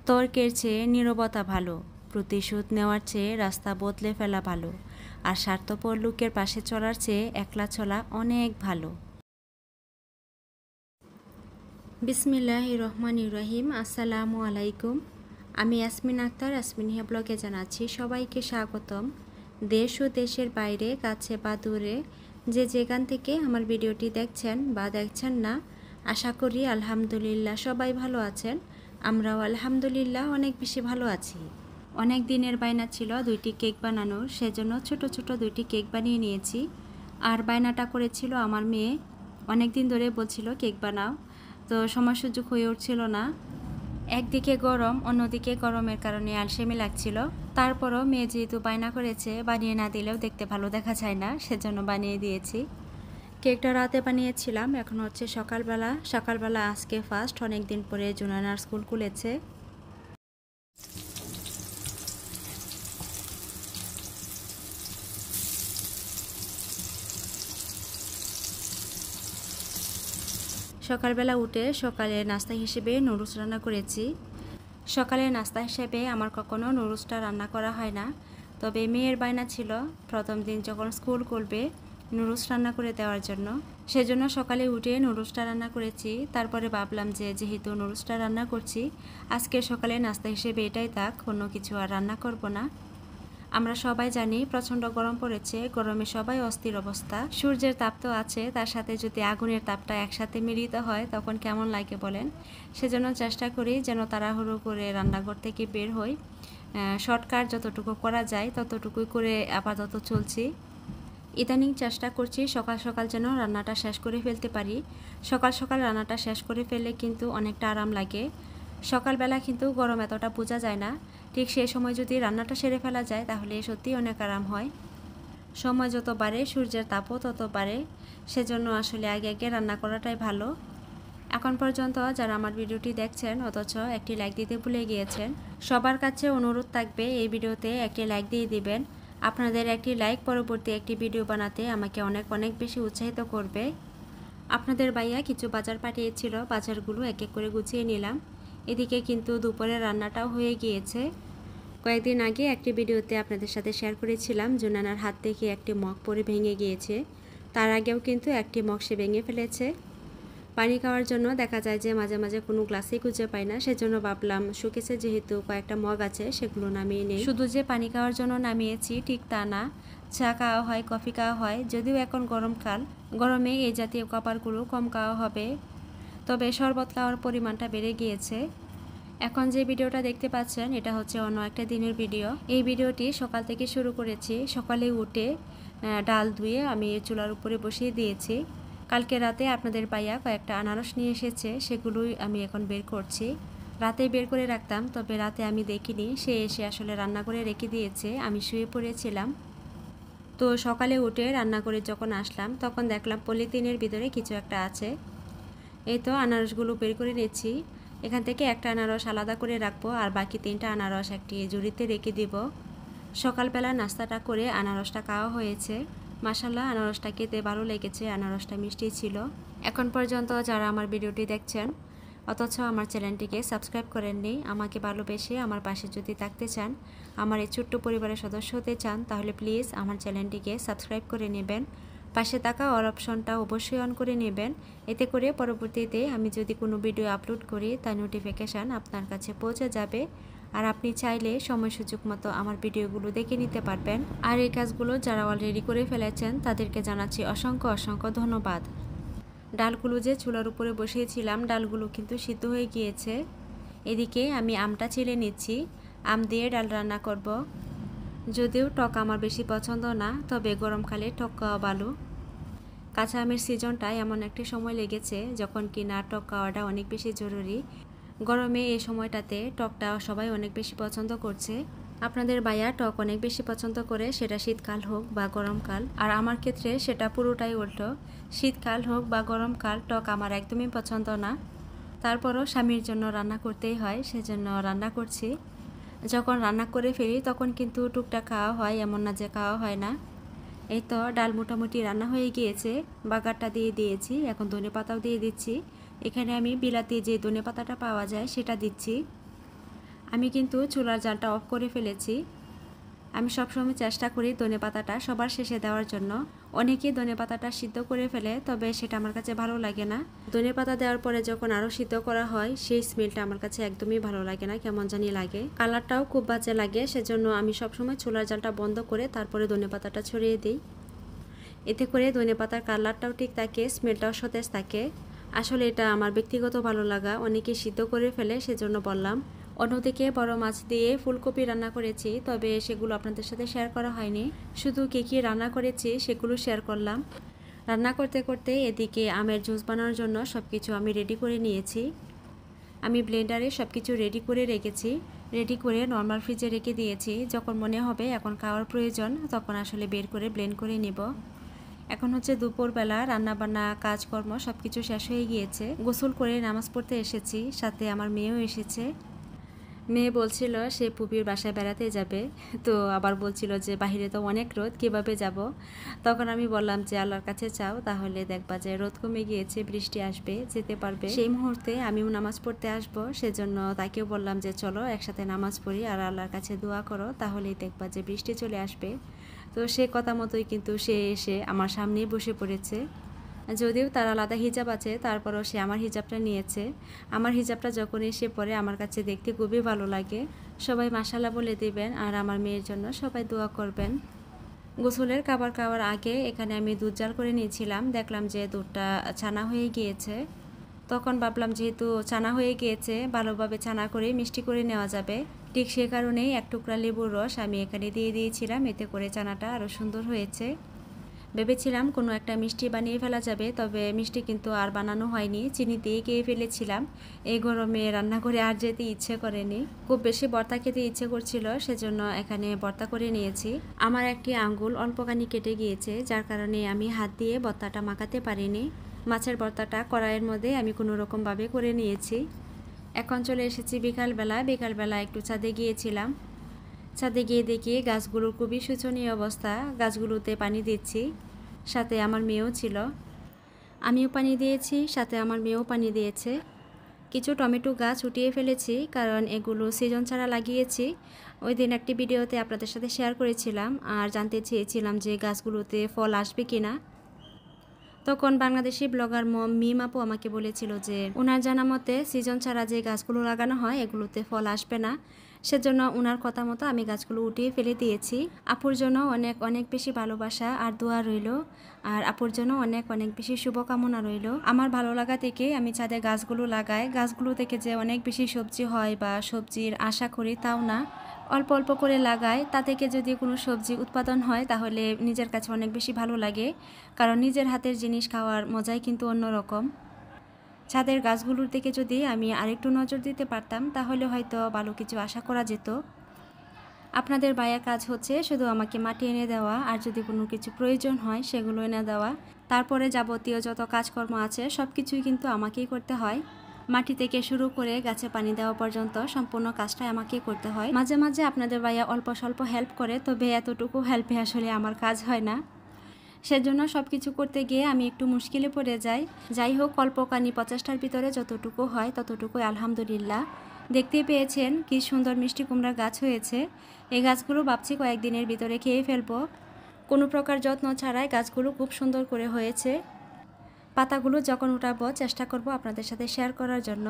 তর্কের চেয়ে নীরবতা ভালো, প্রতিশোধ নেওয়ার চেয়ে রাস্তা বদলে ফেলা ভালো, আর স্বার্থপর লোকের পাশে চলার চেয়ে একলা চলা অনেক ভালো। বিসমিল্লাহির রহমানির রহিম। আসসালামু আলাইকুম। আমি ইয়াসমিন আক্তার, ইয়াসমিনিয়া ব্লগে জানাচ্ছি সবাইকে স্বাগতম। দেশ ও দেশের বাইরে, কাছে বা দূরে, যে যেখান থেকে আমার ভিডিওটি দেখছেন বা দেখছেন না, আশা করি আলহামদুলিল্লাহ সবাই ভালো আছেন। আমরাও আলহামদুলিল্লাহ অনেক বেশি ভালো আছি। অনেক দিনের বায়না ছিল দুইটি কেক বানানোর, সেজন্য ছোট ছোট দুইটি কেক বানিয়ে নিয়েছি। আর বায়নাটা করেছিল আমার মেয়ে, অনেক দিন ধরে বলছিল কেক বানাও, তো সময় সুযোগ হয়ে উঠছিল না। একদিকে গরম, অন্যদিকে গরমের কারণে আলসেমি লাগছিল। তারপরও মেয়ে যেহেতু বায়না করেছে, বানিয়ে না দিলেও দেখতে ভালো দেখা যায় না, সেজন্য বানিয়ে দিয়েছি। কেকটা রাতে বানিয়েছিলাম, এখন হচ্ছে সকালবেলা আজকে ফার্স্ট, অনেক দিন পরে জুনানার স্কুল খুলেছে। সকালবেলা উঠে সকালে নাস্তা হিসেবে নুডলস রান্না করেছি। সকালের নাস্তা হিসেবে আমার কখনো নুডলসটা রান্না করা হয় না, তবে মেয়ের বায়না ছিল প্রথম দিন যখন স্কুল খুলবে নুডলস রান্না করে দেওয়ার জন্য, সেজন্য সকালে উঠে নুডলসটা রান্না করেছি। তারপরে ভাবলাম যে যেহেতু নুডলসটা রান্না করছি, আজকে সকালে নাস্তা হিসেবে এটাই থাক, অন্য কিছু আর রান্না করব না। আমরা সবাই জানি প্রচণ্ড গরম পড়েছে, গরমে সবাই অস্থির অবস্থা। সূর্যের তাপ তো আছে, তার সাথে যদি আগুনের তাপটা একসাথে মিলিত হয় তখন কেমন লাগে বলেন। সেজন্য চেষ্টা করি যেন তাড়াহুড়ো করে রান্নাঘর থেকে বের হই, শর্টকাট যতটুকু করা যায় ততটুকুই করে আপাতত চলছি। ইদানিং চেষ্টা করছি সকাল সকাল যেন রান্নাটা শেষ করে ফেলতে পারি। সকাল সকাল রান্নাটা শেষ করে ফেললে কিন্তু অনেকটা আরাম লাগে। সকালবেলা কিন্তু গরম এতটা বোঝা যায় না, ঠিক সেই সময় যদি রান্নাটা সেরে ফেলা যায় তাহলে সত্যি অনেক আরাম হয়। সময় যত বাড়ে সূর্যের তাপও তত বাড়ে, সেজন্য আসলে আগে আগে রান্না করাটাই ভালো। এখন পর্যন্ত যারা আমার ভিডিওটি দেখছেন অথচ একটি লাইক দিতে ভুলে গিয়েছেন, সবার কাছে অনুরোধ থাকবে এই ভিডিওতে একটি লাইক দিয়ে দিবেন। আপনাদের একটি লাইক পরবর্তী একটি ভিডিও বানাতে আমাকে অনেক অনেক বেশি উৎসাহিত করবে। আপনাদের ভাইয়া কিছু বাজার পাঠিয়েছিল, বাজারগুলো এক এক করে গুছিয়ে নিলাম। এদিকে কিন্তু দুপুরের রান্নাটাও হয়ে গিয়েছে। কয়েকদিন আগে একটি ভিডিওতে আপনাদের সাথে শেয়ার করেছিলাম জুনানার হাত থেকে একটি মগ পরে ভেঙে গিয়েছে। তার আগেও কিন্তু একটি মগ সে ভেঙে ফেলেছে। পানি খাওয়ার জন্য দেখা যায় যে মাঝে মাঝে কোনো গ্লাসই খুঁজে পাই না, সেজন্য ভাবলাম শোকেসে যেহেতু কয়েকটা মগ আছে সেগুলো নামিয়ে নেই। শুধু যে পানি খাওয়ার জন্য নামিয়েছি ঠিক তা না, চা খাওয়া হয়, কফি খাওয়া হয়। যদিও এখন গরমকাল, গরমে এই জাতীয় খাবারগুলো কম খাওয়া হবে, তবে শরবত খাওয়ার পরিমাণটা বেড়ে গিয়েছে। এখন যে ভিডিওটা দেখতে পাচ্ছেন এটা হচ্ছে অন্য একটা দিনের ভিডিও। এই ভিডিওটি সকাল থেকে শুরু করেছি। সকালে উঠে ডাল ধুয়ে আমি চুলার উপরে বসিয়ে দিয়েছি। কালকে রাতে আপনাদের ভাইয়া কয়েকটা আনারস নিয়ে এসেছে, সেগুলোই আমি এখন বের করছি। রাতে বের করে রাখতাম, তবে রাতে আমি দেখিনি, সে এসে আসলে রান্না করে রেখে দিয়েছে, আমি শুয়ে পড়েছিলাম। তো সকালে উঠে রান্না করে যখন আসলাম তখন দেখলাম পলিথিনের ভিতরে কিছু একটা আছে। এই তো আনারসগুলো বের করে নিচ্ছি। এখান থেকে একটা আনারস আলাদা করে রাখবো, আর বাকি তিনটা আনারস একটি ঝুড়িতে রেখে দিব। সকালবেলা নাস্তাটা করে আনারসটা খাওয়া হয়েছে। মাশাআল্লাহ, আনারসটা খেতে ভালো লেগেছে, আনারসটা মিষ্টি ছিল। এখন পর্যন্ত যারা আমার ভিডিওটি দেখছেন অথচ আমার চ্যানেলটিকে সাবস্ক্রাইব করেননি, আমাকে ভালোবেসে আমার পাশে যদি থাকতে চান, আমার এই ছোট্ট পরিবারের সদস্য হতে চান, তাহলে প্লিজ আমার চ্যানেলটিকে সাবস্ক্রাইব করে নেবেন। পাশে থাকা অল অপশনটা অবশ্যই অন করে নেবেন, এতে করে পরবর্তীতে আমি যদি কোনো ভিডিও আপলোড করি তার নোটিফিকেশান আপনার কাছে পৌঁছে যাবে, আর আপনি চাইলে সময় সুযোগ মতো আমার ভিডিওগুলো দেখে নিতে পারবেন। আর এই কাজগুলো যারা অলরেডি করে ফেলেছেন তাদেরকে জানাচ্ছি অসংখ্য অসংখ্য ধন্যবাদ। ডালগুলো যে চুলার উপরে বসিয়েছিলাম, ডালগুলো কিন্তু সিদ্ধ হয়ে গিয়েছে। এদিকে আমি আমটা ছিলে নিচ্ছি, আম দিয়ে ডাল রান্না করব। যদিও টক আমার বেশি পছন্দ না, তবে গরমকালে টক খাওয়া ভালো। কাঁচা আমের সিজনটা এমন একটি সময় লেগেছে যখন কিনা টক খাওয়াটা অনেক বেশি জরুরি। গরমে এই সময়টাতে টকটা সবাই অনেক বেশি পছন্দ করছে। আপনাদের ভাইয়া টক অনেক বেশি পছন্দ করে, সেটা শীতকাল হোক বা গরমকাল, আর আমার ক্ষেত্রে সেটা পুরোটাই উল্টো। শীতকাল হোক বা গরমকাল টক আমার একদমই পছন্দ না। তারপরও স্বামীর জন্য রান্না করতেই হয়, সেজন্য রান্না করছি। যখন রান্না করে ফেলি তখন কিন্তু টুকটাক খাওয়া হয়, এমন না যে খাওয়া হয় না। এই তো ডাল মোটামুটি রান্না হয়ে গিয়েছে, বাগারটা দিয়ে দিয়েছি, এখন ধনেপাতাও দিয়ে দিচ্ছি। এখানে আমি বিলাতি যে ধনেপাতাটা পাওয়া যায় সেটা দিচ্ছি। আমি কিন্তু চুলার জালটা অফ করে ফেলেছি। আমি সবসময় চেষ্টা করি ধনেপাতাটা সবার শেষে দেওয়ার জন্য। অনেকেই ধনেপাতাটা সিদ্ধ করে ফেলে, তবে সেটা আমার কাছে ভালো লাগে না। ধনেপাতা দেওয়ার পরে যখন আরও সিদ্ধ করা হয় সেই স্মেলটা আমার কাছে একদমই ভালো লাগে না, কেমন জানি লাগে। কালারটাও খুব বাজে লাগে, সেজন্য আমি সবসময় চুলার জালটা বন্ধ করে তারপরে ধনেপাতাটা ছড়িয়ে দিই। এতে করে ধনেপাতার কালারটাও ঠিক থাকে, স্মেলটাও সতেজ থাকে। আসলে এটা আমার ব্যক্তিগত ভালো লাগা, অনেকে সিদ্ধ করে ফেলে সেজন্য বললাম। অন্যদিকে বড় মাছ দিয়ে ফুলকপি রান্না করেছি, তবে সেগুলো আপনাদের সাথে শেয়ার করা হয়নি। শুধু কী কী রান্না করেছি সেগুলো শেয়ার করলাম। রান্না করতে করতে এদিকে আমের জুস বানানোর জন্য সব কিছু আমি রেডি করে নিয়েছি। আমি ব্লেন্ডারে সব কিছু রেডি করে রেখেছি। রেডি করে নর্মাল ফ্রিজে রেখে দিয়েছি। যখন মনে হবে এখন খাওয়ার প্রয়োজন তখন আসলে বের করে ব্লেন্ড করে নেব। এখন হচ্ছে দুপুরবেলা, রান্নাবান্না কাজকর্ম সব কিছু শেষ হয়ে গিয়েছে। গোসল করে নামাজ পড়তে এসেছি, সাথে আমার মেয়েও এসেছে। মেয়ে বলছিল সে পুপির বাসায় বেড়াতে যাবে, তো আবার বলছিল যে বাহিরে তো অনেক রোদ, কীভাবে যাব। তখন আমি বললাম যে আল্লাহর কাছে চাও, তাহলে দেখবা যে রোদ কমে গিয়েছে, বৃষ্টি আসবে, যেতে পারবে। সেই মুহূর্তে আমিও নামাজ পড়তে আসবো, সেজন্য তাকেও বললাম যে চলো একসাথে নামাজ পড়ি আর আল্লাহর কাছে দোয়া করো, তাহলেই দেখবা যে বৃষ্টি চলে আসবে। তো সে কথা মতোই কিন্তু সে এসে আমার সামনেই বসে পড়েছে। যদিও তার আলাদা হিজাব আছে, তারপরও সে আমার হিজাবটা নিয়েছে। আমার হিজাবটা যখন এসে পড়ে আমার কাছে দেখতে খুবই ভালো লাগে। সবাই মাশাআল্লাহ বলে দিবেন আর আমার মেয়ের জন্য সবাই দোয়া করবেন। গোসলের খাবার আগে এখানে আমি দুধ জাল করে নিয়েছিলাম। দেখলাম যে দুধটা ছানা হয়ে গিয়েছে। তখন ভাবলাম যেহেতু ছানা হয়ে গিয়েছে, ভালোভাবে ছানা করে মিষ্টি করে নেওয়া যাবে। ঠিক সে কারণেই এক টুকরা লেবুর রস আমি এখানে দিয়ে দিয়েছিলাম, এতে করে ছানাটা আরও সুন্দর হয়েছে। ভেবেছিলাম কোনো একটা মিষ্টি বানিয়ে ফেলা যাবে, তবে মিষ্টি কিন্তু আর বানানো হয়নি, চিনি দিয়ে খেয়ে ফেলেছিলাম। এই গরমে রান্না করে আর যেতে ইচ্ছে করেনি। খুব বেশি ভর্তা খেতে ইচ্ছে করছিল, সেজন্য এখানে ভর্তা করে নিয়েছি। আমার একটি আঙ্গুল অল্পখানি কেটে গিয়েছে, যার কারণে আমি হাত দিয়ে ভর্তাটা মাখাতে পারিনি। মাছের ভর্তাটা কড়াইয়ের মধ্যে আমি কোনো রকমভাবে করে নিয়েছি। এখন চলে এসেছি বিকালবেলা একটু ছাদে গিয়েছিলাম। ছাদে গিয়ে দেখি গাছগুলোর খুবই শোচনীয় অবস্থা। গাছগুলোতে পানি দিচ্ছি, সাথে আমার মেয়েও ছিল। আমিও পানি দিয়েছি, সাথে আমার মেয়েও পানি দিয়েছে। কিছু টমেটো গাছ উঠিয়ে ফেলেছি, কারণ এগুলো সিজন ছাড়া লাগিয়েছি। ওই দিন একটি ভিডিওতে আপনাদের সাথে শেয়ার করেছিলাম আর জানতে চেয়েছিলাম যে গাছগুলোতে ফল আসবে কিনা। তখন বাংলাদেশি ব্লগার মিম আপু আমাকে বলেছিল যে ওনার জানা মতে সিজন ছাড়া যে গাছগুলো লাগানো হয় এগুলোতে ফল আসবে না। সেজন্য ওনার কথা মতো আমি গাছগুলো উঠিয়ে ফেলে দিয়েছি। আপুর জন্য অনেক অনেক বেশি ভালোবাসা আর দোয়া রইল, আর আপুর জন্য অনেক অনেক বেশি শুভকামনা রইল। আমার ভালো লাগা থেকে আমি ছাদে গাছগুলো লাগাই। গাছগুলো থেকে যে অনেক বেশি সবজি হয় বা সবজির আশা করি তাও না, অল্প অল্প করে লাগাই। তা থেকে যদি কোনো সবজি উৎপাদন হয় তাহলে নিজের কাছে অনেক বেশি ভালো লাগে, কারণ নিজের হাতের জিনিস খাওয়ার মজাই কিন্তু অন্যরকম। ছাদের গাছগুলোর দিকে যদি আমি আরেকটু নজর দিতে পারতাম তাহলে হয়তো ভালো কিছু আশা করা যেত। আপনাদের ভাইয়ের কাজ হচ্ছে শুধু আমাকে মাটি এনে দেওয়া, আর যদি কোনো কিছু প্রয়োজন হয় সেগুলো এনে দেওয়া। তারপরে যাবতীয় যত কাজকর্ম আছে সব কিছুই কিন্তু আমাকেই করতে হয়। মাটি থেকে শুরু করে গাছে পানি দেওয়া পর্যন্ত সম্পূর্ণ কাজটাই আমাকেই করতে হয়। মাঝে মাঝে আপনাদের ভাইয়া অল্প স্বল্প হেল্প করে, তবে এতটুকু হেল্পে আসলে আমার কাজ হয় না। সেজন্য সব কিছু করতে গিয়ে আমি একটু মুশকিলে পড়ে যাই। যাই হোক, কল্পকানি 50টার ভিতরে যতটুকু হয় ততটুকুই আলহামদুলিল্লাহ। দেখতেই পেয়েছেন কি সুন্দর মিষ্টি কুমড়া গাছ হয়েছে। এই গাছগুলো ভাবছি কয়েকদিনের ভিতরে খেয়ে ফেলবো। কোনো প্রকার যত্ন ছাড়াই গাছগুলো খুব সুন্দর করে হয়েছে। পাতাগুলো যখন উঠাবো চেষ্টা করব আপনাদের সাথে শেয়ার করার জন্য।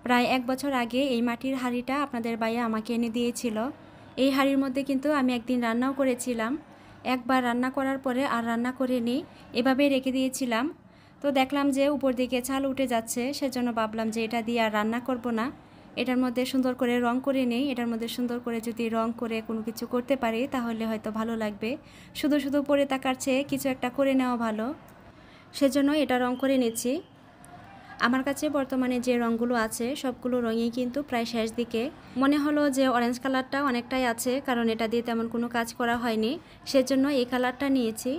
প্রায় 1 বছর আগে এই মাটির হাঁড়িটা আপনাদের ভাইয়া আমাকে এনে দিয়েছিল। এই হাঁড়ির মধ্যে কিন্তু আমি একদিন রান্নাও করেছিলাম। একবার রান্না করার পরে আর রান্না করিনি, এভাবেই রেখে দিয়েছিলাম। তো দেখলাম যে উপর দিকে ছাল উঠে যাচ্ছে, সেজন্য ভাবলাম যে এটা দিয়ে আর রান্না করব না, এটার মধ্যে সুন্দর করে রং করে নেই। এটার মধ্যে সুন্দর করে যদি রং করে কোনো কিছু করতে পারি তাহলে হয়তো ভালো লাগবে। শুধু শুধু পড়ে থাকার চেয়ে কিছু একটা করে নেওয়া ভালো, সেজন্য এটা রং করে নিচ্ছি। আমার কাছে বর্তমানে যে রঙগুলো আছে সবগুলো রঙই কিন্তু প্রায় শেষ দিকে। মনে হলো যে অরেঞ্জ কালারটা অনেকটাই আছে, কারণ এটা দিয়ে তেমন কোনো কাজ করা হয়নি, সেজন্য এই কালারটা নিয়েছি।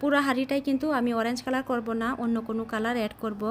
পুরো হাঁড়িটাই কিন্তু আমি অরেঞ্জ কালার করব না, অন্য কোনো কালার অ্যাড করব।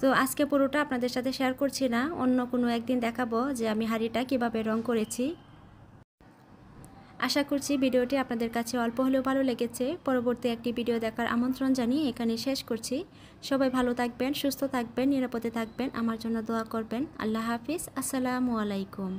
তো আজকে পুরোটা আপনাদের সাথে শেয়ার করছি না, অন্য কোনো একদিন দেখাবো যে আমি হাঁড়িটা কিভাবে রং করেছি। আশা করছি ভিডিওটি আপনাদের কাছে অল্প হলেও ভালো লেগেছে। পরবর্তী একটি ভিডিও দেখার আমন্ত্রণ জানিয়ে এখানে শেষ করছি। সবাই ভালো থাকবেন, সুস্থ থাকবেন, নিরাপদে থাকবেন, আমার জন্য দোয়া করবেন। আল্লাহ হাফিজ। আসসালামু আলাইকুম।